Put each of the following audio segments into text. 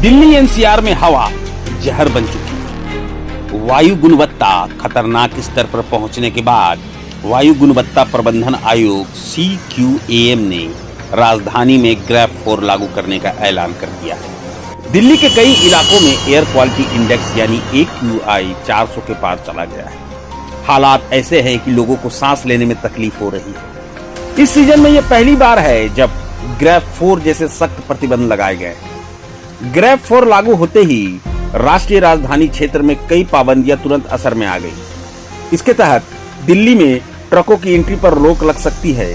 Delhi NCR में हवा जहर बन चुकी है। वायु गुणवत्ता खतरनाक स्तर पर पहुंचने के बाद वायु गुणवत्ता प्रबंधन आयोग CQAM ने राजधानी में ग्रेप 4 लागू करने का ऐलान कर दिया है। दिल्ली के कई इलाकों में एयर क्वालिटी इंडेक्स यानी AQI 400 के पार चला गया है। हालात ऐसे हैं कि लोगों को सांस लेने में तकलीफ हो रही है। इस सीजन में यह पहली बार है जब ग्रेप 4 जैसे सख्त प्रतिबंध लगाए गए। ग्रेप 4 लागू होते ही राष्ट्रीय राजधानी क्षेत्र में कई पाबंदियां तुरंत असर में आ गई। इसके तहत दिल्ली में ट्रकों की एंट्री पर रोक लग सकती है।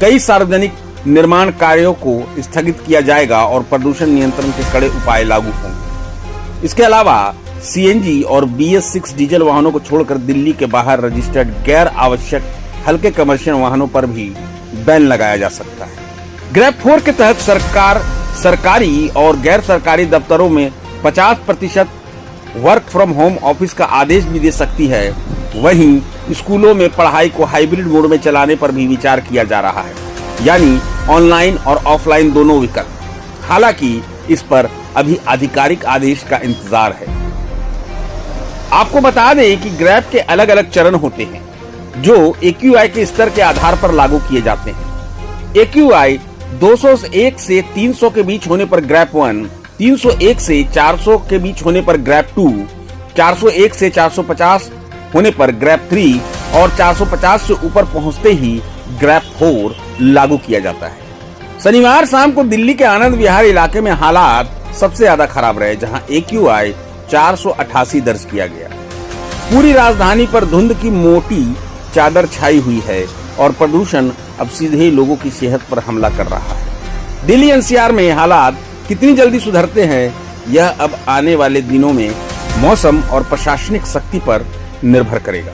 कई सार्वजनिक निर्माण कार्यों को स्थगित किया जाएगा और प्रदूषण नियंत्रण के कड़े उपाय लागू होंगे। इसके अलावा CNG और BS6 डीजल वाहनों को छोड़कर दिल्ली के बाहर रजिस्टर्ड गैर आवश्यक हल्के कमर्शियल वाहनों पर भी बैन लगाया जा सकता है। ग्रेप 4 के तहत सरकारी और गैर सरकारी दफ्तरों में 50% वर्क फ्रॉम होम ऑफिस का आदेश भी दे सकती है। वहीं स्कूलों में पढ़ाई को हाइब्रिड मोड में चलाने पर भी विचार किया जा रहा है, यानी ऑनलाइन और ऑफलाइन दोनों विकल्प। हालांकि इस पर अभी आधिकारिक आदेश का इंतजार है। आपको बता दें कि ग्रेप के अलग अलग चरण होते हैं जो AQI के स्तर के आधार पर लागू किए जाते हैं। AQI 201 से 300 के बीच होने पर ग्रेप 1, 301 से 400 के बीच होने पर ग्रेप 2, 401 से 450 होने पर ग्रेप 3 और 450 से ऊपर पहुंचते ही ग्रेप 4 लागू किया जाता है। शनिवार शाम को दिल्ली के आनंद विहार इलाके में हालात सबसे ज्यादा खराब रहे, जहां AQI 488 दर्ज किया गया। पूरी राजधानी पर धुंध की मोटी चादर छाई हुई है और प्रदूषण अब सीधे लोगों की सेहत पर हमला कर रहा है। दिल्ली NCR में हालात कितनी जल्दी सुधरते हैं, यह अब आने वाले दिनों में मौसम और प्रशासनिक शक्ति पर निर्भर करेगा।